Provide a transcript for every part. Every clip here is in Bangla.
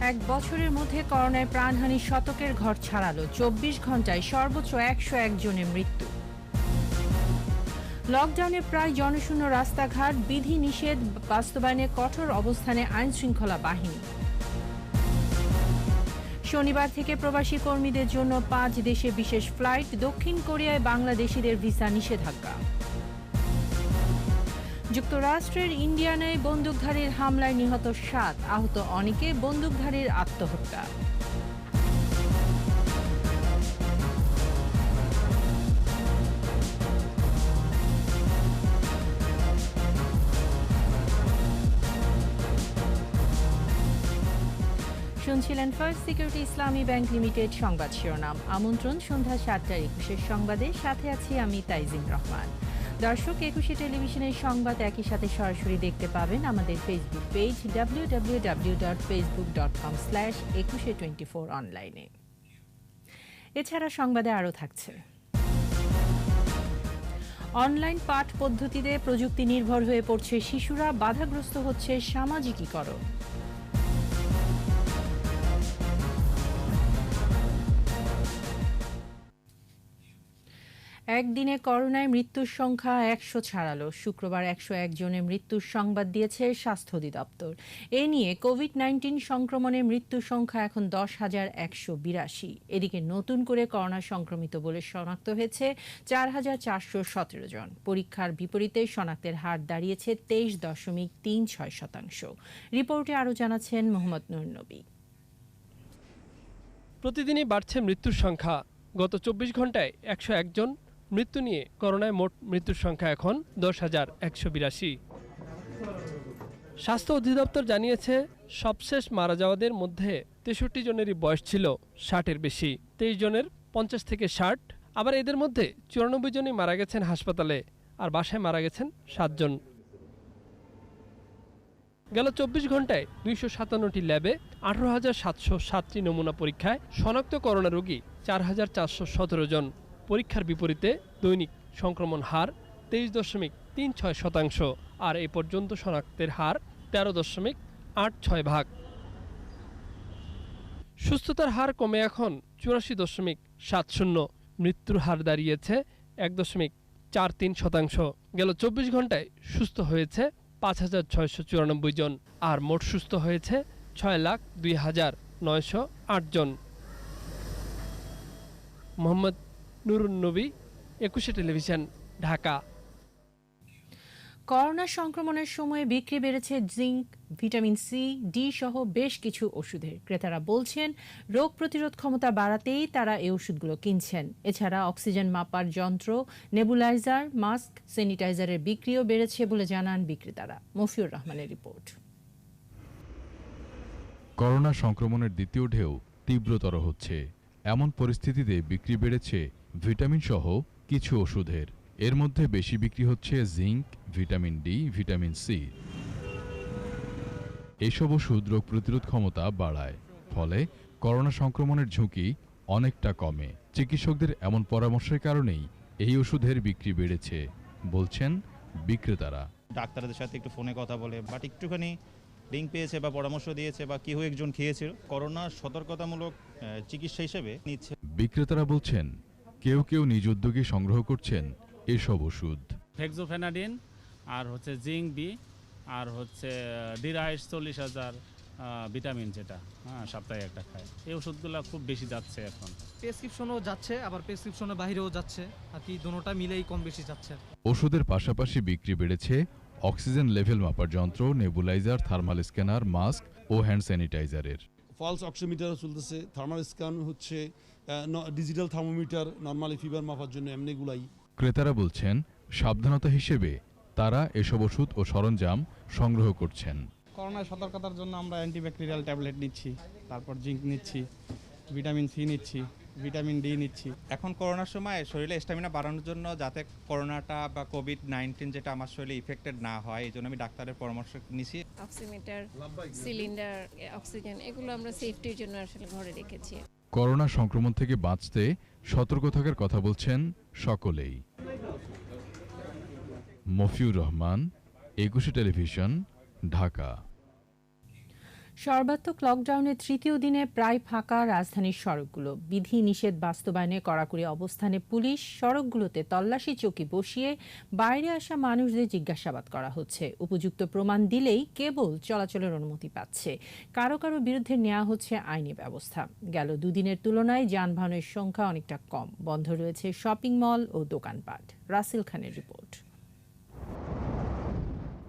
এক বছরের মধ্যে করোনায় প্রাণহানি শতকের ঘর ছাড়ালো। 24 ঘন্টায় সর্বোচ্চ 101 জনের মৃত্যু। লকডাউনে প্রায় জনশূন্য রাস্তাঘাট, বিধি নিষেধ বাস্তবায়নে কঠোর অবস্থানে আইন শৃঙ্খলা বাহিনী। শনিবার থেকে প্রবাসী কর্মীদের জন্য 5 দেশে বিশেষ ফ্লাইট। দক্ষিণ কোরিয়ায় বাংলাদেশিদের ভিসা নিষেধাজ্ঞা। যুক্তরাষ্ট্রের ইন্ডিয়ানায় বন্দুকধারীর হামলায় নিহত 7, আহত অনেকে, বন্দুকধারীর আত্মহত্যা। শুনছিলেন ফার্স্ট সিকিউরিটি ইসলামী ব্যাংক লিমিটেড সংবাদ শিরোনাম। আমন্ত্রণ সন্ধ্যা 7:21 সংবাদে, সাথে আছি আমি তাইজিন রহমান। দর্শক, 21 টেলিভিশনের সংবাদ একই সাথে সরাসরি দেখতে পাবেন আমাদের ফেসবুক পেজ www.facebook.com/2124 অনলাইনে। এছাড়া সংবাদে আরও থাকছে: অনলাইন পাঠ পদ্ধতিতে প্রযুক্তি নির্ভর হয়ে পড়ছে শিশুরা, বাধাগ্রস্ত হচ্ছে সামাজিকীকরণ। একদিনে করোনায় মৃত্যুর সংখ্যা 100 ছাড়ালো। শুক্রবার 101 জনের মৃত্যুর সংবাদ দিয়েছে স্বাস্থ্য অধিদপ্তর। এ নিয়ে কোভিড-19 সংক্রমণে মৃত্যুর সংখ্যা এখন 10,182। এদিকে নতুন করে করোনা সংক্রমিত বলে শনাক্ত হয়েছে 4,417 জন। পরীক্ষার বিপরীতে শনাক্তের হার দাঁড়িয়েছে 23.36%। রিপোর্টে আরও জানাচ্ছেন মোহাম্মদ নুর নবী। প্রতিদিনই বাড়ছে মৃত্যুর সংখ্যা। গত 24 ঘন্টায় 101 জন মৃত্যু নিয়ে করোনায় মোট মৃত্যুর সংখ্যা এখন 10,182। স্বাস্থ্য অধিদপ্তর জানিয়েছে, সবশেষ মারা যাওয়াদের মধ্যে 63 জনেরই বয়স ছিল 60-এর বেশি। 23 জনের 50 থেকে 60। আবার এদের মধ্যে 94 জনই মারা গেছেন হাসপাতালে, আর বাসায় মারা গেছেন 7 জন। গেল 24 ঘন্টায় 257টি ল্যাবে 18,707টি নমুনা পরীক্ষায় শনাক্ত করোনা রোগী 4,417 জন। পরীক্ষার বিপরীতে দৈনিক সংক্রমণ হার 23.36%, আর এ পর্যন্ত শনাক্তের হার 13.86%। সুস্থতার হার কমে এখন 84.70। মৃত্যুর হার দাঁড়িয়েছে 1.43%। গেল 24 ঘন্টায় সুস্থ হয়েছে 5,694 জন, আর মোট সুস্থ হয়েছে 6,02,908 জন। মোহাম্মদ নুরুন নবী, 21 টেলিভিশন, ঢাকা। করোনা সংক্রমণের সময়ে বিক্রি বেড়েছে জিঙ্ক, ভিটামিন সি, ডি সহ বেশ কিছু ওষুধের। ক্রেতারা বলছেন, রোগ প্রতিরোধ ক্ষমতা বাড়াতেই তারা এই ওষুধগুলো কিনছেন। এছাড়া অক্সিজেন মাপার যন্ত্র, নেবুলাইজার, মাস্ক, স্যানিটাইজারের বিক্রিও বেড়েছে বলে জানান বিক্রেতারা। মফিউর রহমানের রিপোর্ট। করোনা সংক্রমণের দ্বিতীয় ঢেউ তীব্রতর হচ্ছে। এমন পরিস্থিতিতে বিক্রি বেড়েছে ভিটামিন সহ কিছু ওষুধের। এর মধ্যে বেশি বিক্রি হচ্ছে zinc, vitamin D, vitamin C. এসব ওষুধ রোগ প্রতিরোধ ক্ষমতা বাড়ায়, ফলে করোনা সংক্রমণের ঝুঁকি অনেকটা কমে। চিকিৎসকদের এমন পরামর্শের কারণেই এই ওষুধের বিক্রি বেড়েছে বলছেন বিক্রেতারা। ডাক্তারদের সাথে একটু ফোনে কথা বলে বাট একটুখানি লিঙ্ক পেয়েছে বা পরামর্শ দিয়েছে বা কেউ একজন খেয়েছিল, করোনার সতর্কতামূলক চিকিৎসা হিসেবে নিচ্ছে। বিক্রেতারা বলছেন, কেউ কেউ নিজ উদ্যোগে সংগ্রহ করছেন এসব ওষুধ। হেক্সোফেনাডিন, আর হচ্ছে জিঙ্ক বি, আর হচ্ছে ডিরাইস 40,000 ভিটামিন, যেটা সপ্তাহে একটা খায়। এই ওষুধগুলো খুব বেশি যাচ্ছে এখন। প্রেসক্রিপশনও যাচ্ছে, আবার প্রেসক্রিপশনের বাইরেও যাচ্ছে, আর কি দুটোটা মিলেই কম বেশি যাচ্ছে। ওষুধের পাশাপাশি বিক্রি বেড়েছে অক্সিজেন লেভেল মাপার যন্ত্র, নেবুলাইজার, থার্মাল স্ক্যানার, মাস্ক ও হ্যান্ড স্যানিটাইজারের। ফলস অক্সিমিটারও চলতেছে, থার্মাল স্ক্যান হচ্ছে, ডিজিটাল থার্মোমিটার, নর্মালি ফিভার মাপার জন্য এমনিগুলাই। ক্রেতারা বলছেন, সাবধানতা হিসেবে তারা এসব ওষুধ ও সরঞ্জাম সংগ্রহ করছেন। করোনার সতর্কতার জন্য আমরা অ্যান্টিব্যাকটেরিয়াল ট্যাবলেট নিচ্ছি, তারপর জিঙ্ক নিচ্ছি, ভিটামিন সি নিচ্ছি, ভিটামিন ডি নিচ্ছি। এখন করোনার সময় শরীরে স্ট্যামিনা বাড়ানোর জন্য, যাতে করোনাটা বা কোভিড-19 যেটা আমার শরীরে ইফেক্টেড না হয়, এই জন্য আমি ডাক্তারের পরামর্শ নিছি। অক্সিমিটার, সিলিন্ডার, অক্সিজেন, এগুলো আমরা সেফটির জন্য আসলে ঘরে রেখেছি। করোনা সংক্রমণ থেকে বাঁচতে সতর্ক থাকার কথা বলছেন সকলেই। মফিউর রহমান, 21 টেলিভিশন, ঢাকা। সর্বাত্মক লকডাউনের তৃতীয় দিনে প্রায় ফাঁকা রাজধানীর সড়কগুলো। বিধি নিষেধ বাস্তবায়নে কড়াকড়ি অবস্থানে পুলিশ। সড়কগুলোতে তল্লাশি চৌকি বসিয়ে বাইরে আসা মানুষদের জিজ্ঞাসাবাদ করা হচ্ছে। উপযুক্ত প্রমাণ দিলেই কেবল চলাচলের অনুমতি পাচ্ছে। কারো কারো বিরুদ্ধে নেওয়া হচ্ছে আইনি ব্যবস্থা। গেল দুদিনের তুলনায় যানবাহনের সংখ্যা অনেকটা কম। বন্ধ রয়েছে শপিং মল ও দোকানপাট। রাসেল খানের রিপোর্ট।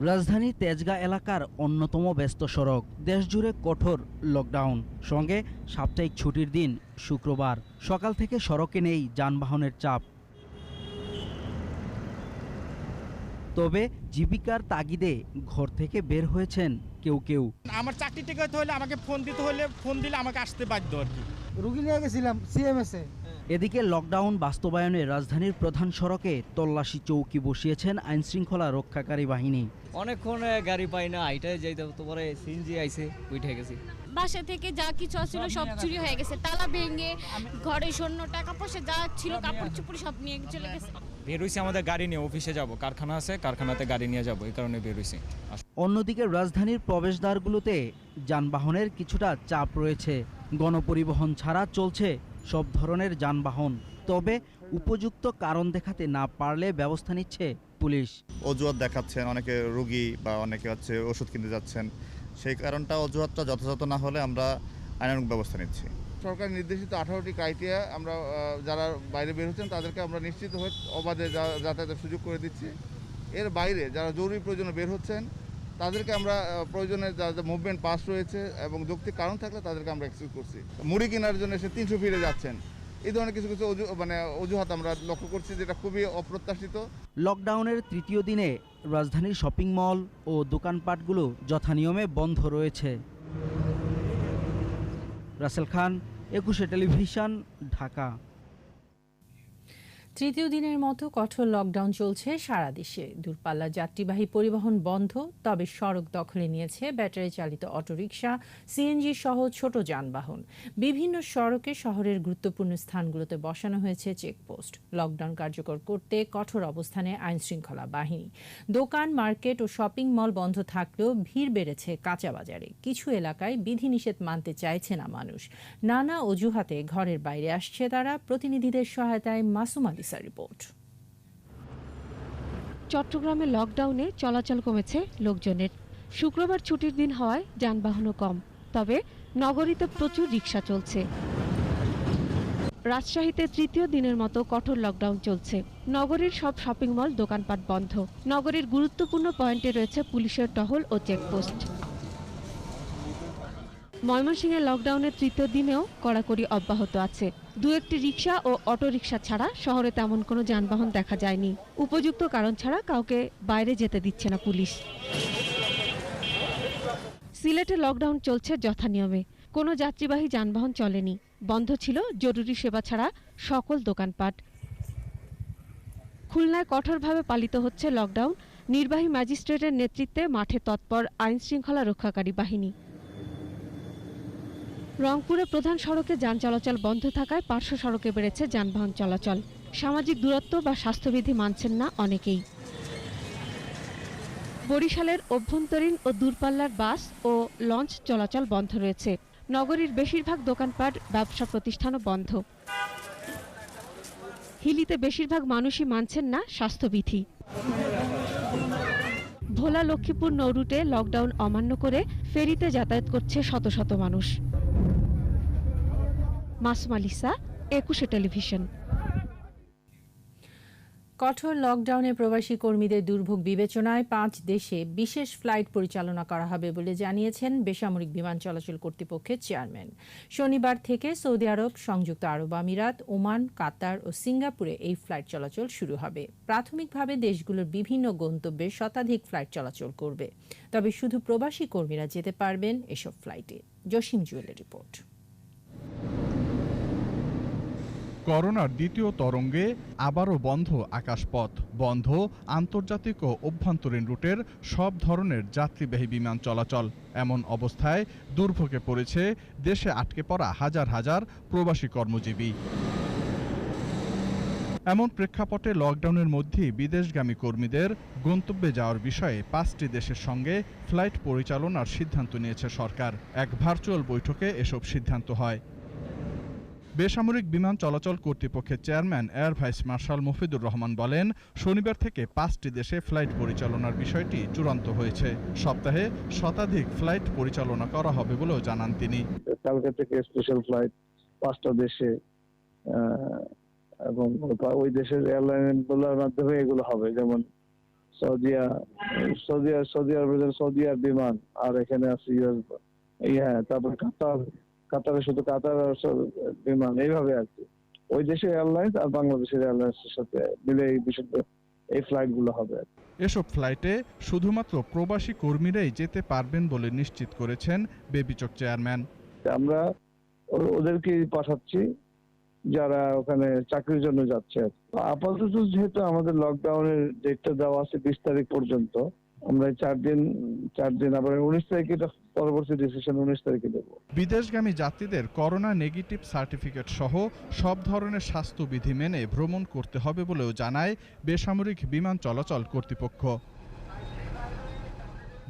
রাজধানী তেজগাঁ এলাকার অন্যতম ব্যস্ত সড়ক। দেশজুড়ে কঠোর লকডাউন, সঙ্গে সাপ্তাহিক ছুটির দিন শুক্রবার। সকাল থেকে সড়কে নেই যানবাহনের চাপ। তবে জীবিকার তাগিদে ঘর থেকে বের হয়েছেন কেউ কেউ। আমার চাকরি টিকাতে হলে আমাকে ফোন দিতে হলে ফোন দিলে আমাকে আসতে বাধ্য আর কি। রুগী নিয়ে গেছিলাম সিএমএসে। এদিকে লকডাউন বাস্তবায়নে রাজধানীর প্রধান সড়কে তল্লাশি চৌকি বসিয়েছেন আইনশৃঙ্খলা রক্ষাকারী বাহিনী। অনেকক্ষণ গাড়ি পাই না, হাইটাই যাইতে তো পরে সিএনজি আইছে, উঠে গেছি। বাসা থেকে যা কিছু ছিল সব চুরি হয়ে গেছে, তালা ভেঙে ঘরে স্বর্ণ টাকা পয়সা যা ছিল কাপড় চোপড় সব নিয়ে চলে গেছে। বের হইছি আমাদের গাড়ি নিয়ে, অফিসে যাব, কারখানা আছে, কারখানাতে গাড়ি নিয়ে যাব, এই কারণে বের হইছি। অন্যদিকে রাজধানীর প্রবেশদ্বারগুলোতে যানবাহনের কিছুটা চাপ রয়েছে। গণপরিবহন ছাড়া চলছে সব ধরনের যানবাহন। তবে উপযুক্ত কারণ দেখাতে না পারলে ব্যবস্থা নিচ্ছে পুলিশ। অজুহাত দেখাচ্ছেন, অনেকে রোগী বা অনেকে ওষুধ কিনতে যাচ্ছেন, সেই কারণটা অজুহাতটা যথাযথ না হলে আমরা আইনানুগ ব্যবস্থা নিচ্ছি। সরকার নির্দেশিত 18টি ক্রাইটেরিয়া আমরা যারা বাইরে বের হচ্ছেন তাদেরকে আমরা নিশ্চিত হয়ে অবাধে যাতায়াতের সুযোগ করে দিচ্ছি। এর বাইরে যারা জরুরি প্রয়োজনে বের হচ্ছেন তাদেরকে আমরা প্রয়োজনে যা মুভমেন্ট পাস রয়েছে এবং যৌক্তিক কারণ থাকলে তাদেরকে আমরা এক্সকিউজ করছি। মুড়ি কেনার জন্য সে 300 ফিরে যাচ্ছেন, এই ধরনের কিছু কিছু অজুহাত আমরা লক্ষ্য করছি, যেটা খুবই অপ্রত্যাশিত। লকডাউনের তৃতীয় দিনে রাজধানীর শপিং মল ও দোকানপাটগুলো যথানিয়মে বন্ধ রয়েছে। রাসেল খান, 21 টেলিভিশন, ঢাকা। তৃতীয় দিনের মতো কঠোর লকডাউন চলছে সারা দেশে। দূরপাল্লার যাত্রীবাহী পরিবহন বন্ধ, তবে সড়ক দখলে নিয়েছে ব্যাটারি চালিত অটোরিকশা, সিএনজি সহ ছোট যানবাহন। বিভিন্ন সড়কে শহরের গুরুত্বপূর্ণ স্থানগুলোতে বসানো হয়েছে চেকপোস্ট। লকডাউন কার্যকর করতে কঠোর অবস্থানে আইনশৃঙ্খলা বাহিনী। দোকান, মার্কেট ও শপিং মল বন্ধ থাকলেও ভিড় বেড়েছে কাঁচা বাজারে। কিছু এলাকায় বিধিনিষেধ মানতে চাইছে না মানুষ। নানা অজুহাতে ঘরের বাইরে আসছে তারা। প্রতিনিধিদের সহায়তায় মাসুম আলী রিপোর্ট। চট্টগ্রামে লকডাউনে চলাচল কমেছে লোকজনের। শুক্রবার ছুটির দিন হওয়ায় যানবাহনও কম, তবে নগরীতে প্রচুর রিকশা চলছে। রাজশাহীতে তৃতীয় দিনের মতো কঠোর লকডাউন চলছে। নগরীর সব শপিং মল, দোকানপাট বন্ধ। নগরীর গুরুত্বপূর্ণ পয়েন্টে রয়েছে পুলিশের টহল ও চেকপোস্ট। ময়মনসিংহে লকডাউনের তৃতীয় দিনেও কড়াকড়ি অব্যাহত আছে। দু একটি রিকশা ও অটোরিকশা ছাড়া শহরে তেমন কোনো যানবাহন দেখা যায়নি। উপযুক্ত কারণ ছাড়া কাউকে বাইরে যেতে দিচ্ছে না পুলিশ। সিলেটে লকডাউন চলছে যথানিয়মে। কোনো যাত্রীবাহী যানবাহন চলেনি। বন্ধ ছিল জরুরি সেবা ছাড়া সকল দোকানপাট। খুলনায় কঠোরভাবে পালিত হচ্ছে লকডাউন। নির্বাহী ম্যাজিস্ট্রেটের নেতৃত্বে মাঠে তৎপর আইনশৃঙ্খলা রক্ষাকারী বাহিনী। রংপুরে প্রধান সড়কে যান চলাচল বন্ধ থাকায় পার্শ্ব সড়কে বেড়েছে যানবাহন চলাচল। সামাজিক দূরত্ব বা স্বাস্থ্যবিধি মানছেন না অনেকেই। বরিশালের অভ্যন্তরীণ ও দূরপাল্লার বাস ও লঞ্চ চলাচল বন্ধ রয়েছে। নগরীর বেশিরভাগ দোকানপাট, ব্যবসা প্রতিষ্ঠানও বন্ধ। হিলিতে বেশিরভাগ মানুষই মানছেন না স্বাস্থ্যবিধি। ভোলা লক্ষ্মীপুর নৌরুটে লকডাউন অমান্য করে ফেরিতে যাতায়াত করছে শত শত মানুষ। মাসুম আলিসা, 21 টেলিভিশন। কঠোর লকডাউনে প্রবাসী কর্মীদের দুর্ভোগ বিবেচনায় 5 দেশে বিশেষ ফ্লাইট পরিচালনা করা হবে বলে জানিয়েছেন বেসামরিক বিমান চলাচল কর্তৃপক্ষের চেয়ারম্যান। শনিবার থেকে সৌদি আরব, সংযুক্ত আরব আমিরাত, ওমান, কাতার ও সিঙ্গাপুরে এই ফ্লাইট চলাচল শুরু হবে। প্রাথমিকভাবে দেশগুলোর বিভিন্ন গন্তব্যে শতাধিক ফ্লাইট চলাচল করবে। তবে শুধু প্রবাসী কর্মীরা যেতে পারবেন এসব ফ্লাইটে। জসিম জুয়েলের রিপোর্ট। করোনার দ্বিতীয় তরঙ্গে আবারও বন্ধ আকাশপথ, বন্ধ আন্তর্জাতিক ও অভ্যন্তরীণ রুটের সব ধরনের যাত্রীবাহী বিমান চলাচল। এমন অবস্থায় দুর্ভোগে পড়েছে দেশে আটকে পড়া হাজার হাজার প্রবাসী কর্মজীবী। এমন প্রেক্ষাপটে লকডাউনের মধ্যেই বিদেশগামী কর্মীদের গন্তব্যে যাওয়ার বিষয়ে 5টি দেশের সঙ্গে ফ্লাইট পরিচালনার সিদ্ধান্ত নিয়েছে সরকার। এক ভার্চুয়াল বৈঠকে এসব সিদ্ধান্ত হয়। বেসামরিক বিমান চলাচল কর্তৃপক্ষের chairman air vice marshal Mofidur Rahman বলেন, শনিবার থেকে 5টি দেশে ফ্লাইট পরিচালনার বিষয়টি চূড়ান্ত হয়েছে। সপ্তাহে শতাধিক ফ্লাইট পরিচালনা করা হবে বলেও জানান তিনি। কালকে থেকে স্পেশাল ফ্লাইট 5টা দেশে এবং ওই দেশের এয়ারলাইনগুলোর মাধ্যমে এগুলো হবে, যেমন সৌদি আরবের বিমান, আর এখানে আছে তারপর কাতারের শুধু কাতার বিমান, এইভাবে আর কি ওই দেশের এয়ারলাইন্স আর বাংলাদেশের এয়ারলাইন্সের সাথে মিলে এই ফ্লাইট গুলো হবে। এসব ফ্লাইটে শুধুমাত্র প্রবাসী কর্মীরাই যেতে পারবেন বলে নিশ্চিত করেছেন বেবিচক চেয়ারম্যান। আমরা ওদেরকে পাঠাচ্ছি যারা ওখানে চাকরির জন্য যাচ্ছে। আপাতত যেহেতু আমাদের লকডাউনের ডেটটা দেওয়া আছে 20 তারিখ পর্যন্ত, আমরা 4 দিন আবার 19 তারিখে পরবর্তী ডিসিশন 19 তারিখে দেব। বিদেশগামী যাত্রীদের করোনা নেগেটিভ সার্টিফিকেট সহ সব ধরনের স্বাস্থ্যবিধি মেনে ভ্রমণ করতে হবে বলেও জানায় বেসামরিক বিমান চলাচল কর্তৃপক্ষ।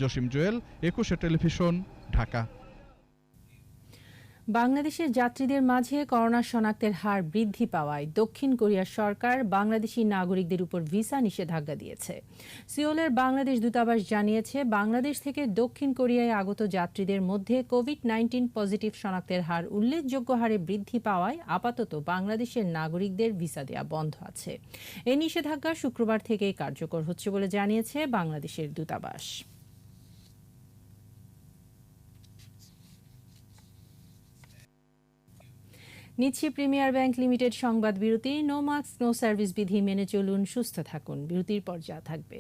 জসিম জুয়েল, 21 টেলিভিশন, ঢাকা। বাংলাদেশের যাত্রীদের মাঝে করোনা শনাক্তের হার বৃদ্ধি পাওয়ায় দক্ষিণ কোরিয়ার সরকার বাংলাদেশি নাগরিকদের উপর ভিসা নিষেধাজ্ঞা দিয়েছে। সিওলের বাংলাদেশ দূতাবাস জানিয়েছে, বাংলাদেশ থেকে দক্ষিণ কোরিয়ায় আগত যাত্রীদের মধ্যে কোভিড-19 পজিটিভ শনাক্তের হার উল্লেখযোগ্য হারে বৃদ্ধি পাওয়ায় আপাতত বাংলাদেশের নাগরিকদের ভিসা দেওয়া বন্ধ আছে। এই নিষেধাজ্ঞা শুক্রবার থেকেই কার্যকর হচ্ছে বলে জানিয়েছে বাংলাদেশের দূতাবাস। নিচ্ছি প্রিমিয়ার ব্যাংক লিমিটেড সংবাদ বিরতি। নো মাস্ক নো সার্ভিস বিধি মেনে চলুন, সুস্থ থাকুন। বিরতির পর যা থাকবে: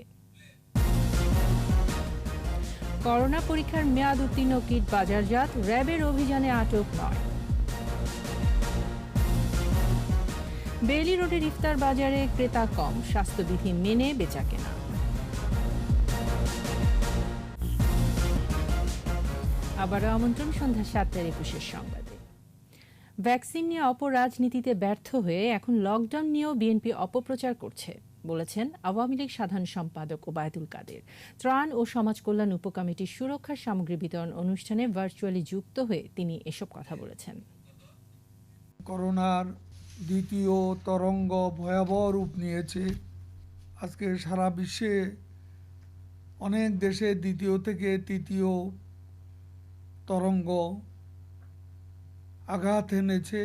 করোনা পরীক্ষার মেয়াদ উত্তীর্ণ কিট বাজারজাত, র্যাবের অভিযানে আটক 9। বেইলি রোডের ইফতার বাজারে ক্রেতা কম, স্বাস্থ্যবিধি মেনে বেচাকেনা। আবারও আমন্ত্রণ সন্ধ্যা 7:21 সংবাদে। ভ্যাকসিন নিয়ে অপরাজনীতিতে ব্যর্থ হয়ে এখন লকডাউন নিয়েও বিএনপি অপপ্রচার করছে বলেছেন আওয়ামী লীগ সাধারণ সম্পাদক ওবায়দুল কাদের। ত্রাণ ও সমাজ কল্যাণ উপকমিটির সুরক্ষার সামগ্রী বিতরণ অনুষ্ঠানে ভার্চুয়ালি যুক্ত হয়ে তিনি এসব কথা বলেছেন। করোনার দ্বিতীয় তরঙ্গ ভয়াবহ রূপ নিয়েছে। আজকে সারা বিশ্বে অনেক দেশে দ্বিতীয় থেকে তৃতীয় তরঙ্গ আঘাত এনেছে।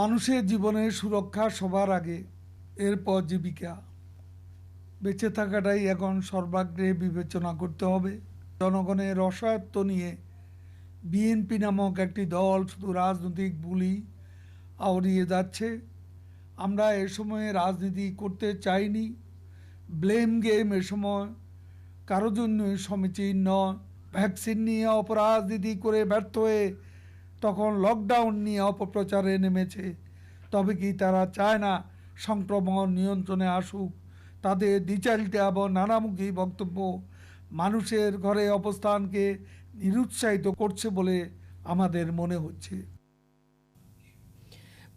মানুষের জীবনের সুরক্ষা সবার আগে, এরপর জীবিকা। বেঁচে থাকাটাই এখন সর্বাগ্রে বিবেচনা করতে হবে। জনগণের রসায়ত্ত নিয়ে বিএনপি নামক একটি দল শুধু রাজনৈতিক বুলি আওড়িয়ে যাচ্ছে। আমরা এ সময়ে রাজনীতি করতে চাইনি। ব্লেম গেম এ সময় কারোর জন্যই সমীচীন নয়। ভ্যাকসিন নিয়ে অপরাজনীতি করে ব্যর্থ হয়ে তখন লকডাউন নিয়ে অপপ্রচারে নেমেছে। তবে কি তারা চায় না সংক্রমণ নিয়ন্ত্রণে আসুক? তাদের দ্বিচারিতা এবং নানামুখী বক্তব্য মানুষের ঘরে অবস্থানকে নিরুৎসাহিত করছে বলে আমাদের মনে হচ্ছে।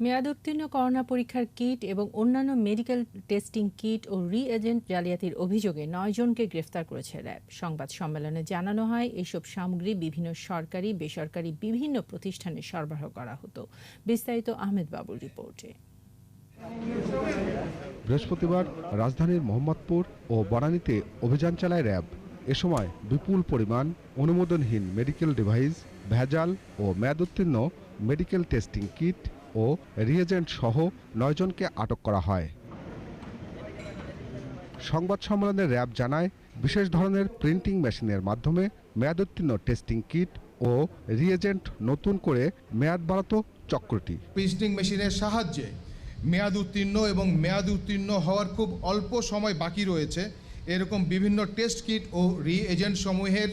মেয়াদ উত্তীর্ণ করোনা পরীক্ষার কিট এবং অন্যান্য মেডিকেল টেস্টিং কিট ও রি-এজেন্ট জালিয়াতির অভিযোগে 9 জনকে গ্রেফতার করেছে র্যাব। সংবাদ সম্মেলনে জানানো হয়, এসব সামগ্রী বিভিন্ন সরকারি বেসরকারি বিভিন্ন প্রতিষ্ঠানে সরবরাহ করা হতো। বিস্তারিত আহমেদ বাবুর রিপোর্টে। বৃহস্পতিবার রাজধানীর মোহাম্মদপুর ও বনানীতে অভিযান চালায় র্যাব। এ সময় বিপুল পরিমাণ অনুমোদনহীন মেডিকেল ডিভাইস, ভেজাল ও মেয়াদোত্তীর্ণ মেডিকেল টেস্টিং কিট ও রিএজেন্ট সহ 9 জনকে আটক করা হয়। সংবাদ সম্মেলনে র্যাব জানায়, বিশেষ ধরনের প্রিন্টিং মেশিনের মাধ্যমে মেয়াদোত্তীর্ণ টেস্টিং কিট ও রিএজেন্ট নতুন করে মেয়াদ বাড়াতো চক্রটি। প্রিন্টিং মেশিনের সাহায্যে মেয়াদ উত্তীর্ণ এবং মেয়াদ উত্তীর্ণ হওয়ার খুব অল্প সময় বাকি রয়েছে এরকম বিভিন্ন টেস্ট কিট ও রিএজেন্ট সমূহের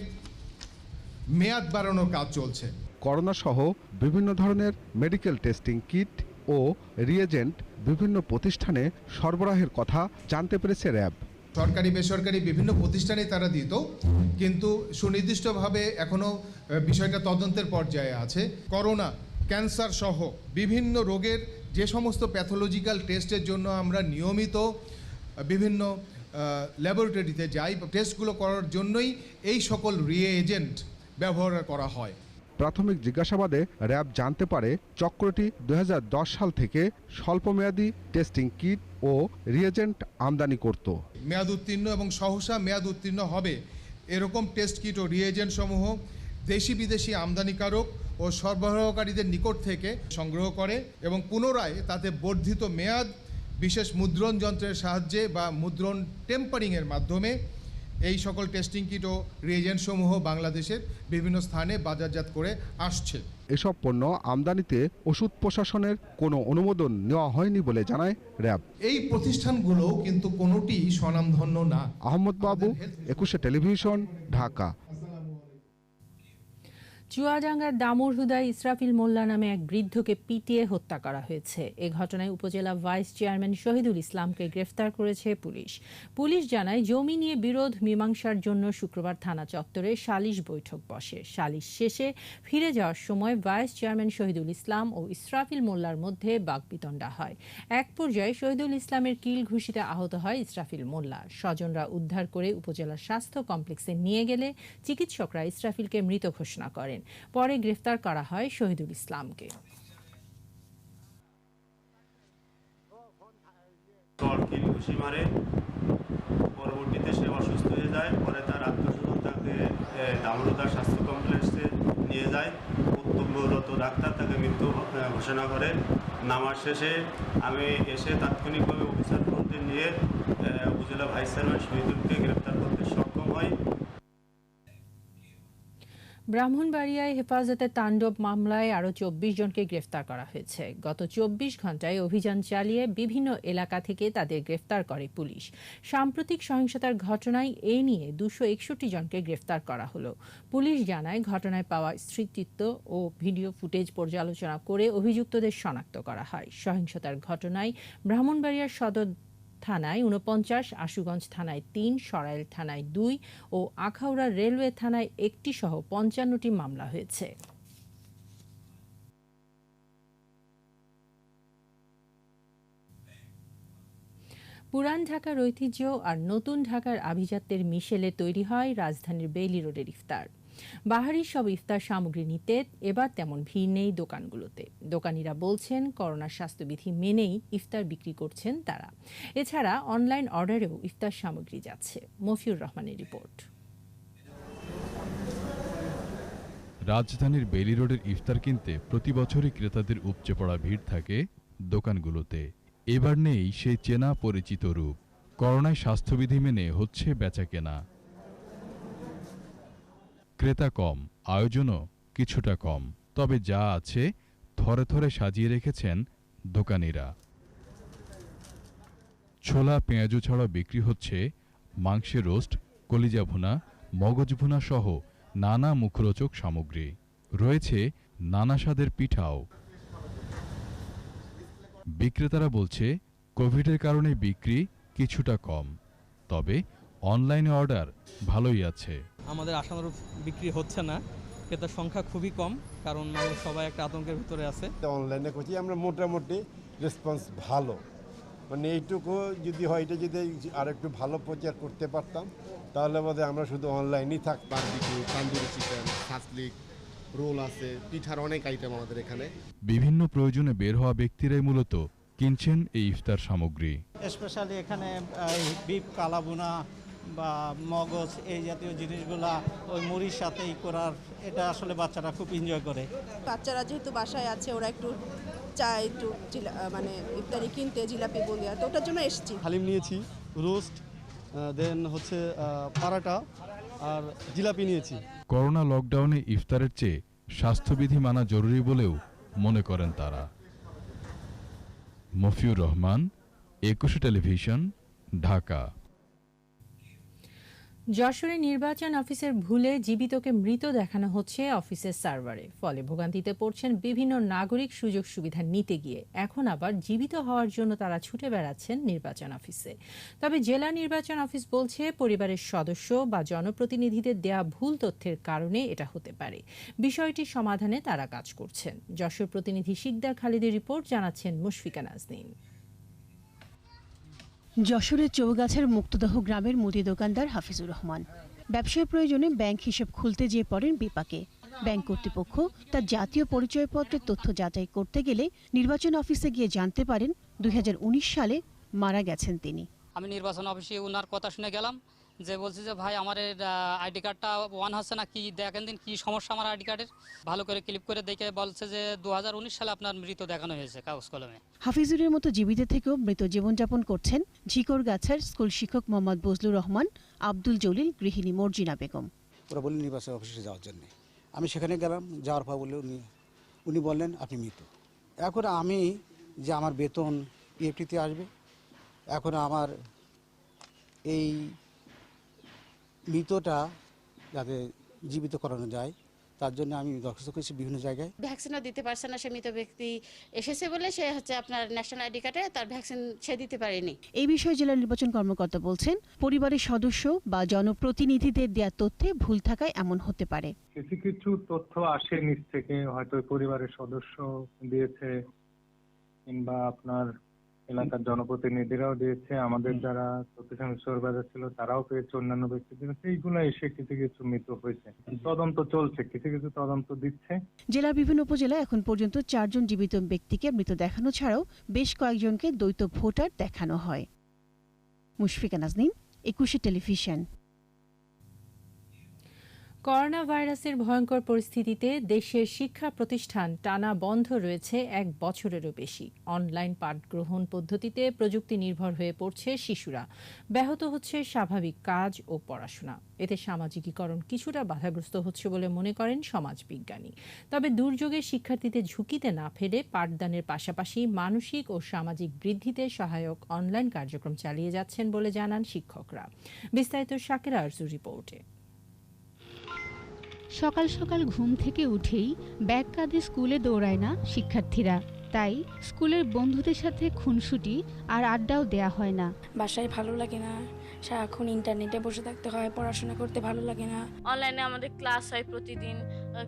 মেয়াদ বাড়ানোর কাজ চলছে। করোনা সহ বিভিন্ন ধরনের মেডিকেল টেস্টিং কিট ও রিএজেন্ট বিভিন্ন প্রতিষ্ঠানে সরবরাহের কথা জানতে পেরেছে র্যাব। সরকারি বেসরকারি বিভিন্ন প্রতিষ্ঠানে তারা দিত, কিন্তু সুনির্দিষ্টভাবে এখনও বিষয়টা তদন্তের পর্যায়ে আছে। করোনা ক্যান্সার সহ বিভিন্ন রোগের যে সমস্ত প্যাথোলজিক্যাল টেস্টের জন্য আমরা নিয়মিত বিভিন্ন ল্যাবরেটরিতে যাই, টেস্টগুলো করার জন্যই এই সকল রিএজেন্ট ব্যবহার করা হয়। প্রাথমিক জিজ্ঞাসাবাদে র্যাব জানতে পারে চক্রটি 2010 সাল থেকে স্বল্পমেয়াদী টেস্টিং কিট ও রিয়েজেন্ট আমদানি করত। মেয়াদ উত্তীর্ণ এবং সহসা মেয়াদ উত্তীর্ণ হবে এরকম টেস্ট কিট ও রিয়েজেন্ট সমূহ দেশি বিদেশি আমদানিকারক ও সরবরাহকারীদের নিকট থেকে সংগ্রহ করে এবং পুনরায় তাতে বর্ধিত মেয়াদ বিশেষ মুদ্রণ যন্ত্রের সাহায্যে বা মুদ্রণ টেম্পারিংয়ের মাধ্যমে এই সকল টেস্টিং কিট ও রিয়েজেন্ট সমূহ বাংলাদেশের বিভিন্ন স্থানে বাজারজাত করে আসছে। এসব পণ্য আমদানিতে ওষুধ প্রশাসনের কোনো অনুমোদন নেওয়া হয়নি বলে জানায় র্যাব। এই প্রতিষ্ঠানগুলো কিন্তু কোনোটি স্বনামধন্য না। আহমদ বাবু, 21 টেলিভিশন, ঢাকা। চুয়াডাঙ্গার দামুড়হুদায় ইসরাফিল মোল্লা নামে এক বৃদ্ধকে পিটিয়ে হত্যা করা হয়েছে। এ ঘটনায় উপজেলা ভাইস চেয়ারম্যান শহীদুল ইসলামকে গ্রেফতার করেছে পুলিশ। পুলিশ জানায়, জমি নিয়ে বিরোধ মীমাংসার জন্য শুক্রবার থানা চত্বরে সালিশ বৈঠক বসে। সালিশ শেষে ফিরে যাওয়ার সময় ভাইস চেয়ারম্যান শহীদুল ইসলাম ও ইসরাফিল মোল্লার মধ্যে বাকবিতণ্ডা হয়। এক পর্যায়ে শহীদুল ইসলামের কিল ঘুষিতে আহত হয় ইসরাফিল মোল্লা। স্বজনরা উদ্ধার করে উপজেলা স্বাস্থ্য কমপ্লেক্সে নিয়ে গেলে চিকিৎসকরা ইসরাফিলকে মৃত ঘোষণা করেন। পরে গ্রেফতার করা হয় শহীদুল ইসলামকে। পরবর্তীতে সে অসুস্থ হয়ে যায়। পরে তার আত্মীয়স্বজন তাকে দামোদর স্বাস্থ্য কমপ্লেক্সে নিয়ে যায়। কর্তব্যরত ডাক্তার তাকে মৃত্যু ঘোষণা করে। নামার শেষে আমি এসে তাৎক্ষণিকভাবে অফিসার ফোনটি নিয়ে উপজেলা ভাইস চেয়ারম্যান শহীদুলকে গ্রেফতার করতে সক্ষম হয়। ব্রাহ্মণবাড়িয়ায় হেফাজতে তাণ্ডব মামলায় আরও 24 জনকে গ্রেফতার করা হয়েছে। গত 24 ঘণ্টায় অভিযান চালিয়ে বিভিন্ন এলাকা থেকে তাদের গ্রেফতার করে পুলিশ। সাম্প্রতিক সহিংসতার ঘটনায় এ নিয়ে 261 জনকে গ্রেফতার করা হলো। পুলিশ জানায়, ঘটনায় পাওয়া স্মৃতিত্ব ও ভিডিও ফুটেজ পর্যালোচনা করে অভিযুক্তদের শনাক্ত করা হয়। সহিংসতার ঘটনায় ব্রাহ্মণবাড়িয়ার সদর থানায় 49, আশুগঞ্জ থানায় 3, সরাইল থানায় 2 ও আখাউড়া রেলওয়ে থানায় 1টি সহ 55টি মামলা হয়েছে। পুরান ঢাকার ঐতিহ্য আর নতুন ঢাকার আভিজাত্যের মিশেলে তৈরি হয় রাজধানীর বেইলি রোডের ইফতার। বাহারি সব ইফতার সামগ্রী নিতে এবার তেমন ভিড় নেই দোকানগুলোতে। দোকানিরা বলছেন, করোনা স্বাস্থ্যবিধি মেনেই ইফতার বিক্রি করছেন তারা। এছাড়া অনলাইন অর্ডারেও ইফতার সামগ্রী যাচ্ছে। মফিউর রহমানের রিপোর্ট। রাজধানীর বেইলি রোডের ইফতার কিনতে প্রতি বছরই ক্রেতাদের উপচে পড়া ভিড় থাকে দোকানগুলোতে। এবার নেই সেই চেনা পরিচিত রূপ। করোনায় স্বাস্থ্যবিধি মেনে হচ্ছে বেচাকেনা। ক্রেতা কম, আয়োজনও কিছুটা কম। তবে যা আছে থরে থরে সাজিয়ে রেখেছেন দোকানিরা। ছোলা, পেঁয়াজু ছাড়া বিক্রি হচ্ছে মাংসের রোস্ট, কলিজা ভুনা, মগজ ভুনা সহ নানা মুখরোচক সামগ্রী। রয়েছে নানা স্বাদের পিঠাও। বিক্রেতারা বলছে, কোভিডের কারণে বিক্রি কিছুটা কম, তবে অনলাইনে অর্ডার ভালোই আছে। আমাদের আশানুরূপ বিক্রি হচ্ছে না, ক্রেতার সংখ্যা খুবই কম, কারণ মানুষ সবাই একটা আতঙ্কের ভিতরে আছে। অনলাইনে করছি আমরা, মোটামুটি রেসপন্স ভালো। মানে এইটুকু যদি হয়, এটা যদি আর একটু ভালো প্রচার করতে পারতাম, তাহলে বোধ আমরা শুধু অনলাইনেই থাকতাম। বারবিকিউ, তান্দুরি চিকেন, খাসলিক, রোল আছে, পিঠার অনেক আইটেম আমাদের এখানে। বিভিন্ন প্রয়োজনে বের হওয়া ব্যক্তিরাই মূলত কিনছেন এই ইফতার সামগ্রী। স্পেশালি এখানে বিফ কালাবুনা বা মগজ এই জাতীয় জিনিসগুলা ওই মুড়ির সাথেই করার, এটা আসলে বাচ্চারা খুব এনজয় করে। বাচ্চারা যেহেতু বাসায় আছে, ওরা একটু চায় একটু মানে ইফতারি কিনতে, জিলাপি বলিয়া, তো ওটার জন্য এসেছি। হালিম নিয়েছি, রোস্ট, দেন হচ্ছে পারাটা আর জিলাপি নিয়েছি। করোনা লকডাউনে ইফতারের চেয়ে স্বাস্থ্যবিধি মানা জরুরি বলেও মনে করেন তারা। মফিউর রহমান, 21 টেলিভিশন, ঢাকা। যশোরে নির্বাচন অফিসের ভুলে জীবিতকে মৃত দেখানো হচ্ছে অফিসের সার্ভারে। ফলে ভোগান্তিতে পড়ছেন বিভিন্ন নাগরিক সুযোগ সুবিধা নিতে গিয়ে। এখন আবার জীবিত হওয়ার জন্য তারা ছুটে বেড়াচ্ছেন নির্বাচন অফিসে। তবে জেলা নির্বাচন অফিস বলছে পরিবারের সদস্য বা জনপ্রতিনিধিদের দেয়া ভুল তথ্যের কারণে এটা হতে পারে। বিষয়টি সমাধানে তারা কাজ করছেন। যশোর প্রতিনিধি শিকদার খালিদের রিপোর্ট, জানাচ্ছেন মুশফিকা নাজনীন। যশোরের চৌগাছার মুক্তদাহ গ্রামের মুদি দোকানদার হাফিজুর রহমান ব্যবসায় প্রয়োজনে ব্যাংক হিসেব খুলতে যেয়ে পড়েন বিপাকে। ব্যাংক কর্তৃপক্ষ তার জাতীয় পরিচয়পত্রের তথ্য যাচাই করতে গেলে নির্বাচন অফিসে গিয়ে জানতে পারেন 2019 সালে মারা গেছেন তিনি। আমি নির্বাচন অফিসে ওনার কথা শুনে গেলাম, যে বলছি যে ভাই আমার আইডি কার্ডটা ওয়ান হচ্ছে না, কি দেখেন দিন কি সমস্যা আমার আইডি কার্ডের। ভালো করে ক্লিক করে দেখে বলছে যে 2019 সালে আপনার মৃত দেখানো হয়েছে কাগজ কলমে। হাফিজুরের মতো জীবিত থেকেও মৃত জীবনযাপন করছেন ঝিকরগাছার স্কুল শিক্ষক মোহাম্মদ বজলুর রহমান, আব্দুল জলিল, গৃহিণী মর্জিনা বেগম। ওরা বললেন নির্বাচন অফিসে যাওয়ার জন্য। আমি সেখানে গেলাম, যাওয়ার পর বললে উনি বললেন আপনি মৃত। এখন আমি যে আমার বেতন ইএফটিতে আসবে, এখন আমার এই মৃতটা যাতে জীবিত করানো যায় তার জন্য আমি দরখাস্ত করেছি বিভিন্ন জায়গায়। ভ্যাকসিনও দিতে পারছে না, সে মৃত ব্যক্তি এসেছে বলে সে হচ্ছে আপনার ন্যাশনাল আইডি কার্ডে তার ভ্যাকসিন সে দিতে পারেনি। এই বিষয়ে জেলা নির্বাচন কর্মকর্তা বলছেন পরিবারের সদস্য বা জনপ্রতিনিধিদের দেয়া তথ্যে ভুল থাকায় এমন হতে পারে। কিছু কিছু তথ্য আসে নিজ থেকে, হয়তো পরিবারের সদস্য দিয়েছে কিংবা আপনার এলাকার জনপ্রতিনিধিরাও দিয়েছে, আমাদের যারা তথ্য সুপারভাইজার ছিল তারাও পেয়েছে, অন্যান্য ব্যক্তি দিয়েছে। এইগুলো এসে কিছু কিছু মৃত হয়েছে, তদন্ত চলছে, কিছু কিছু তদন্ত দিচ্ছে। জেলার বিভিন্ন উপজেলায় এখন পর্যন্ত 4 জন জীবিত ব্যক্তিকে মৃত দেখানো ছাড়াও বেশ কয়েকজনকে দ্বৈত ভোটার দেখানো হয়। মুশফিকা নাজনীন, 21 টেলিভিশন। করোনা ভাইরাসের ভয়ঙ্কর পরিস্থিতিতে দেশের শিক্ষা প্রতিষ্ঠান টানা বন্ধ রয়েছে 1 বছরেরও বেশি। অনলাইন পাঠ গ্রহণ পদ্ধতিতে প্রযুক্তি নির্ভর হয়ে পড়ছে শিশুরা। ব্যাহত হচ্ছে স্বাভাবিক কাজ ও পড়াশোনা। এতে সামাজিকীকরণ কিছুটা বাধাগ্রস্ত হচ্ছে বলে মনে করেন সমাজবিজ্ঞানী। তবে দুর্যোগে শিক্ষার্থীদের ঝুঁকিতে না ফেলে পাঠদানের পাশাপাশি মানসিক ও সামাজিক বৃদ্ধিতে সহায়ক অনলাইন কার্যক্রম চালিয়ে যাচ্ছেন বলে জানান শিক্ষকরা। বিস্তারিত শাকিরা আরজুর রিপোর্টে। সকাল সকাল ঘুম থেকে উঠেই ব্যাগ কাঁধে স্কুলে দৌড়ায় না শিক্ষার্থীরা। তাই স্কুলের বন্ধুদের সাথে খুনসুটি আর আড্ডাও দেয়া হয় না। বাসায় ভালো লাগে না, সারাক্ষণ ইন্টারনেটে বসে থাকতে হয়, পড়াশোনা করতে ভালো লাগে না। অনলাইনে আমাদের ক্লাস হয় প্রতিদিন,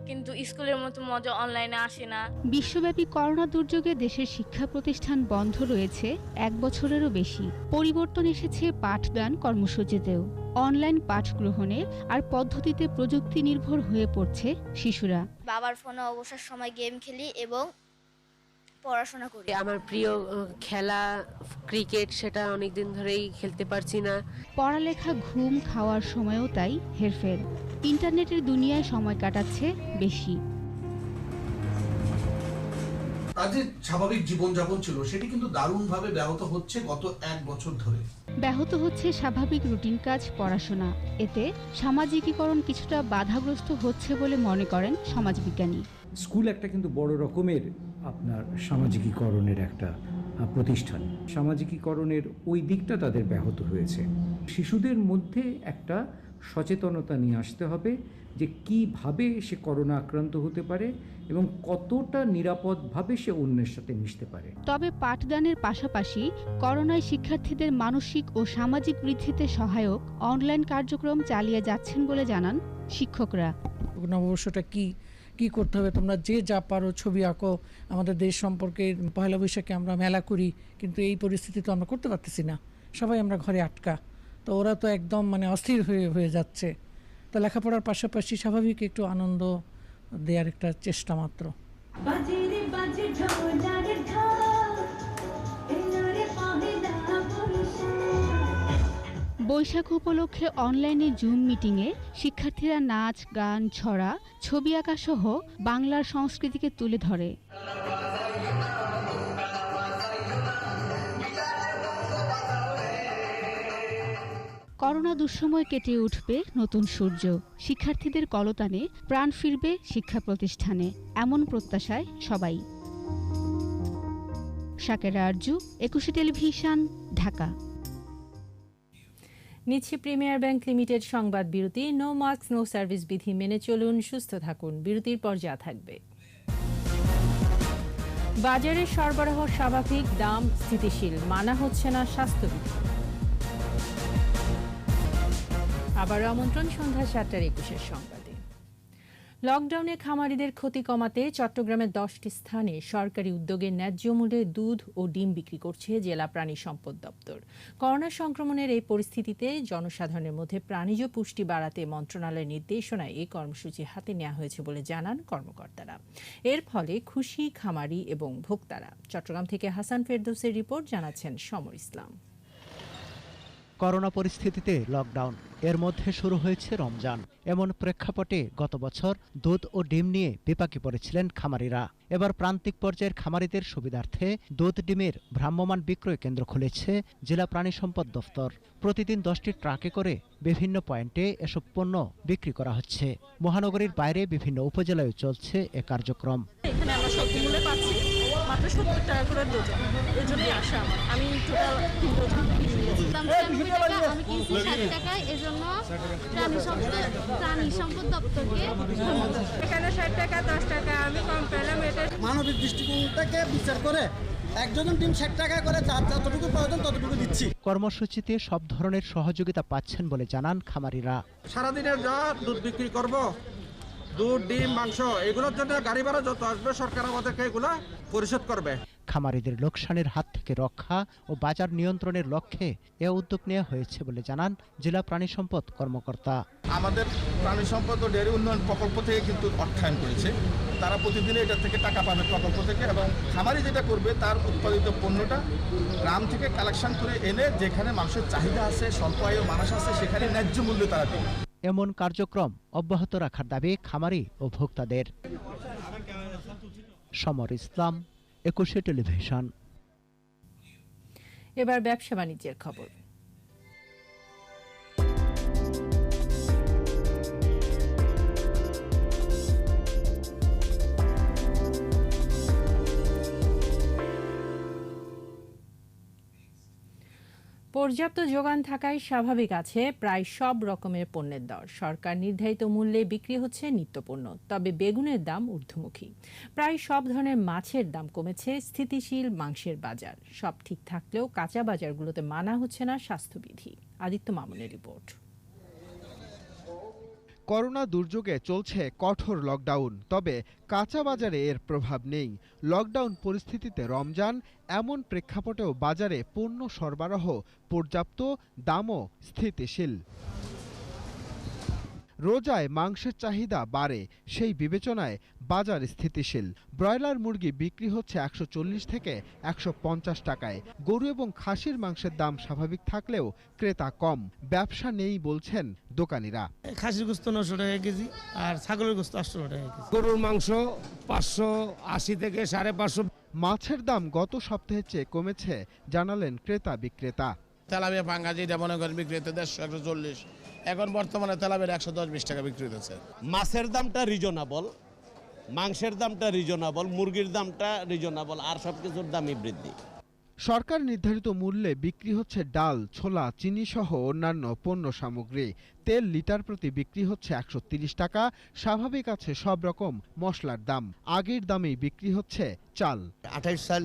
কিন্তু স্কুলের মতো মজা অনলাইনে আসে না। বিশ্বব্যাপী করোনা দুর্যোগে দেশের শিক্ষা প্রতিষ্ঠান বন্ধ রয়েছে 1 বছরেরও বেশি। পরিবর্তন এসেছে পাঠদান কর্মসূচিতেও। অনলাইন পাঠ গ্রহণে আর পদ্ধতিতে প্রযুক্তি নির্ভর হয়ে পড়ছে শিশুরা। বাবার ফোনে অবসর সময় গেম খেলি এবং পড়াশোনা করি। আমার প্রিয় খেলা ক্রিকেট, সেটা অনেকদিন ধরেই খেলতে পারছি না। পড়ালেখা, ঘুম, খাওয়ার সময়ও তাই হেরফের। ইন্টারনেটের দুনিয়ায় সময় কাটাচ্ছে বেশি। তাদের স্বাভাবিক জীবনযাপন ছিল সেটি কিন্তু দারুণভাবে ব্যাহত হচ্ছে গত 1 বছর ধরে। ব্যাহত হচ্ছে স্বাভাবিক রুটিন কাজ, পড়াশোনা। এতে সামাজিকীকরণ কিছুটা বাধাগ্রস্ত হচ্ছে বলে মনে করেন সমাজবিজ্ঞানী। স্কুল একটা কিন্তু বড় রকমের আপনার সামাজিকীকরণের একটা প্রতিষ্ঠান। সামাজিকীকরণের ওই দিকটা তাদের ব্যাহত হয়েছে। শিশুদের মধ্যে একটা সচেতনতা নিয়ে আসতে হবে যে কিভাবে সে করোনা আক্রান্ত হতে পারে এবং কতটা নিরাপদভাবে সে অন্যের সাথে মিশতে পারে। তবে পাঠদানের পাশাপাশি করোনায় শিক্ষার্থীদের মানসিক ও সামাজিক বৃদ্ধিতে সহায়ক অনলাইন কার্যক্রম চালিয়ে যাচ্ছেন বলে জানান শিক্ষকরা। নববর্ষটা কি করতে হবে, তোমরা যে যা পারো ছবি আঁকো, আমাদের দেশ সম্পর্কে পয়লা বৈশাখে আমরা মেলা করি, কিন্তু এই পরিস্থিতি তো আমরা করতে পারতেছি না, সবাই আমরা ঘরে আটকা। তো ওরা তো একদম অস্থির হয়ে যাচ্ছে। তো লেখাপড়ার পাশাপাশি স্বাভাবিক একটু আনন্দ দেওয়ার একটা চেষ্টা মাত্র। বৈশাখ উপলক্ষে অনলাইনে জুম মিটিংয়ে শিক্ষার্থীরা নাচ, গান, ছড়া, ছবি আঁকা সহ বাংলার সংস্কৃতিকে তুলে ধরে। করোনা দুঃসময় কেটে উঠবে নতুন সূর্য। শিক্ষার্থীদের কলতানে প্রাণ ফিরবে শিক্ষা প্রতিষ্ঠানে, এমন প্রত্যাশায় সবাই। শাকিরা আরজু, 21 টেলিভিশন, ঢাকা। নিচ্ছে প্রিমিয়ার ব্যাংক লিমিটেড সংবাদ বিরতি। নো মাস্ক নো সার্ভিস বিধি মেনে চলুন, সুস্থ থাকুন। বিরতির পর যা থাকবে: বাজারে সরবরাহ স্বাভাবিক, দাম স্থিতিশীল, মানা হচ্ছে না স্বাস্থ্যবিধি। আবার আমন্ত্রণ সন্ধ্যা 7:21 সংবাদে। লকডাউনে খামারিদের ক্ষতি কমাতে চট্টগ্রামের 10টি স্থানে সরকারি উদ্যোগে ন্যায্য মূল্যে দুধ ও ডিম বিক্রি করছে জেলা প্রাণী সম্পদ দপ্তর। করোনা সংক্রমণের এই পরিস্থিতিতে জনসাধারণের মধ্যে প্রাণীজ পুষ্টি বাড়াতে মন্ত্রণালয়ের নির্দেশনায় এই কর্মসূচি হাতে নেওয়া হয়েছে বলে জানান কর্মকর্তারা। এর ফলে খুশি খামারি এবং ভোক্তারা। চট্টগ্রাম থেকে হাসান ফেরদৌসের রিপোর্ট, জানাচ্ছেন সমর ইসলাম। করোনা পরিস্থিতিতে লকডাউন, এর মধ্যে শুরু হয়েছে রমজান। এমন প্রেক্ষাপটে গত বছর দুধ ও ডিম নিয়ে বিপাকে পড়েছিলেন খামারিরা। এবার প্রান্তিক পর্যায়ের খামারিদের সুবিধার্থে দুধ ডিমের ভ্রাম্যমাণ বিক্রয় কেন্দ্র খুলেছে জেলা প্রাণী সম্পদ দফতর। প্রতিদিন 10টি ট্রাকে করে বিভিন্ন পয়েন্টে এসব পণ্য বিক্রি করা হচ্ছে। মহানগরীর বাইরে বিভিন্ন উপজেলায় চলছে এ কার্যক্রম। এখানে আমরা সবজি মূল্যে পাচ্ছি মাত্র 70 টাকা করে ডজন। এই জন্যই আসা আমি টোটাল 3 ডজন আমি কিনছি 60 টাকায়। এজন্য প্রাণী সম্পদ দপ্তরকে এখানে 60 টাকা 10 টাকা আমি কম পেলাম। এটা মানবিক দৃষ্টিকোণ থেকে বিচার করে একজন ডিম 60 টাকা করে যতটুকু প্রয়োজন ততটুকু দিচ্ছি। কর্মসূচিতে সব ধরনের সহযোগিতা পাচ্ছেন বলে জানান খামারিরা। সারাদিনের যা দুধ বিক্রি করব, দুধ ডিম মাংস, এগুলোর জন্য গাড়ি ভাড়া যত আসবে সরকার আমাদেরকে এগুলো পরিশোধ করবে। খামারিদের লোকসানের হাত থেকে রক্ষা ও বাজার নিয়ন্ত্রণের লক্ষ্যে এ উদ্যোগ নেওয়া হয়েছে বলে জানান জেলা প্রাণী সম্পদ কর্মকর্তা। আমাদের প্রাণী সম্পদ ও ডেয়ারি উন্নয়ন প্রকল্প থেকে কিন্তু অর্থায়ন করেছে। তারা প্রতিদিনে এটা থেকে টাকা পাবে প্রকল্প থেকে, এবং খামারি যেটা করবে তার উৎপাদিত পণ্যটা গ্রাম থেকে কালেকশন করে এনে যেখানে মানুষের চাহিদা আছে, স্বল্প আয়ু মানুষ আছে, সেখানে ন্যায্য মূল্যে তারা দেবে। এমন কার্যক্রম অব্যাহত রাখার দাবি খামারি ও ভোক্তাদের। সমর ইসলাম, 21 টেলিভিশন। এবার ব্যবসা বাণিজ্যের খবর। পর্যাপ্ত যোগান থাকায় স্বাভাবিক আছে প্রায় সব রকমের পণ্যের দর। সরকার নির্ধারিত মূল্যে বিক্রি হচ্ছে নিত্যপণ্য, তবে বেগুনের দাম ঊর্ধ্বমুখী। প্রায় সব ধরনের মাছের দাম কমেছে, স্থিতিশীল মাংসের বাজার। সব ঠিক থাকলেও কাঁচা বাজারগুলোতে মানা হচ্ছে না স্বাস্থ্যবিধি। আদিত্য মামুনের রিপোর্ট। করোনা দুর্যোগে চলছে কঠোর লকডাউন, তবে কাঁচা বাজারে এর প্রভাব নেই। লকডাউন পরিস্থিতিতে রমজান, এমন প্রেক্ষাপটেও বাজারে পণ্য সরবরাহ পর্যাপ্ত, দামও স্থিতিশীল। রোজায় মাংসের চাহিদা বাড়ে, সেই বিবেচনায় বাজার স্থিতিশীল। ব্রয়লার মুরগি বিক্রি হচ্ছে 140 থেকে 150 টাকায়। গরু এবং খাসির মাংসের দাম স্বাভাবিক থাকলেও ক্রেতা কম। ব্যবসা নেই বলছেন দোকানিরা। খাসির গোস্ত 900 টাকা কেজি আর ছাগলের গোস্ত 800 টাকা কেজি। গরুর মাংস 580 থেকে 550। মাছের দাম গত সপ্তাহের চেয়ে কমেছে জানালেন ক্রেতা বিক্রেতা। তেলাপিয়া পাঙ্গা যেটা মনে করেন বিক্রি হতে 150-140, এখন বর্তমানে তেলাপিয়ার 110-20 টাকা বিক্রি হতেছে। মাছের দামটা রিজনেবল, মাংসের দামটা রিজনেবল, মুরগির দামটা রিজনেবল, আর সবকিছুর দামই বৃদ্ধি। সরকার নির্ধারিত মূল্যে বিক্রি হচ্ছে ডাল, ছোলা, চিনি সহ অন্যান্য পণ্য সামগ্রী। তেল লিটার প্রতি বিক্রি হচ্ছে 130 টাকা। স্বাভাবিক আছে সব রকম মশলার দাম। আগের দামেই বিক্রি হচ্ছে চাল। 28 সাল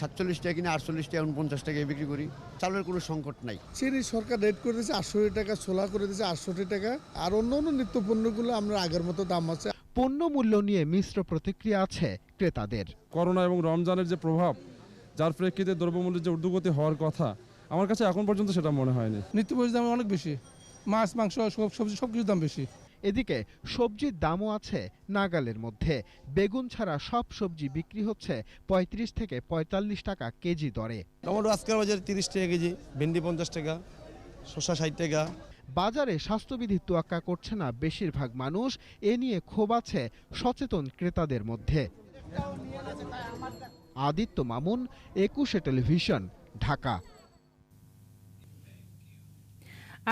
47 টাকা কিনে 48 টাকা 49 টাকায় বিক্রি করি। চালের কোনো সংকট নাই। চিনি সরকার রেট করে দিয়েছে 68 টাকা, ছোলা করে দিয়েছে 68 টাকা, আর অন্য নিত্য পণ্যগুলো আমরা আগের মতো দাম আছে। পণ্য মূল্য নিয়ে মিশ্র প্রতিক্রিয়া আছে ক্রেতাদের। করোনা এবং রমজানের যে প্রভাব, যার প্রেক্ষিতে দ্রব্যমূল্যের যে ঊর্ধ্বগতি হওয়ার কথা, আমার কাছে এখন পর্যন্ত সেটা মনে হয়নি। নিত্যপণ্যের দাম অনেক বেশি, মাছ মাংস সবজি সবকিছুর দাম বেশি। এদিকে সবজির দামও আছে নাগালের মধ্যে। বেগুন ছাড়া সব সবজি বিক্রি হচ্ছে 35 থেকে 45 টাকা কেজি দরে। টমেটো আজকের বাজারে 30 টাকা কেজি, ভেন্ডি 50 টাকা, শসা 60 টাকা। বাজারে স্বাস্থ্যবিধি তোয়াক্কা করছে না বেশিরভাগ মানুষ। এ নিয়ে ক্ষোভ আছে সচেতন ক্রেতাদের মধ্যে। আদিত্য মামুন, 21 টেলিভিশন, ঢাকা।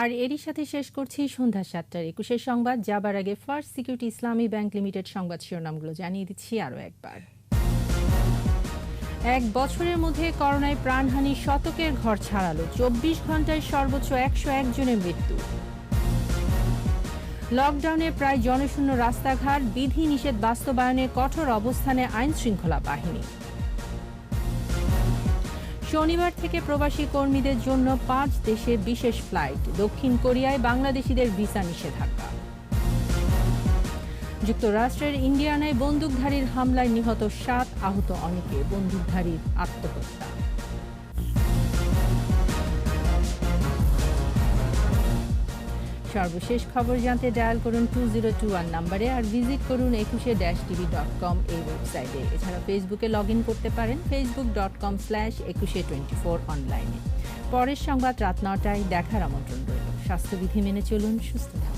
আর এরই সাথে শেষ করছি সন্ধ্যা 7:21 সংবাদ। যাবার আগে ফার্স্ট সিকিউরিটি ইসলামী ব্যাংক লিমিটেড সংবাদ শিরোনামগুলো জানিয়ে দিচ্ছি আরও একবার। এক বছরের মধ্যে করোনায় প্রাণহানি শতকের ঘর ছাড়ালো, 24 ঘন্টায় সর্বোচ্চ 101 জনের মৃত্যু। লকডাউনে প্রায় জনশূন্য রাস্তাঘাট, বিধি নিষেধ বাস্তবায়নে কঠোর অবস্থানে আইন শৃঙ্খলা বাহিনী। শনিবার থেকে প্রবাসী কর্মীদের জন্য 5 দেশে বিশেষ ফ্লাইট, দক্ষিণ কোরিয়ায় বাংলাদেশিদের ভিসা নিষেধাজ্ঞা। যুক্তরাষ্ট্রের ইন্ডিয়ানায় বন্দুকধারীর হামলায় নিহত 7, আহত অনেকে, বন্দুকধারীর আত্মহত্যা। সর্বশেষ খবর জানতে ডায়াল করুন 2021 নম্বরে আর ভিজিট করুন ekushe-tv.com এই ওয়েবসাইটে। এছাড়া ফেসবুকে লগ ইন করতে পারেন facebook.com/ekushe24 অনলাইনে। পরের সংবাদ রাত 9টায় দেখার আমন্ত্রণ রইল। স্বাস্থ্যবিধি মেনে চলুন, সুস্থ থাকুন।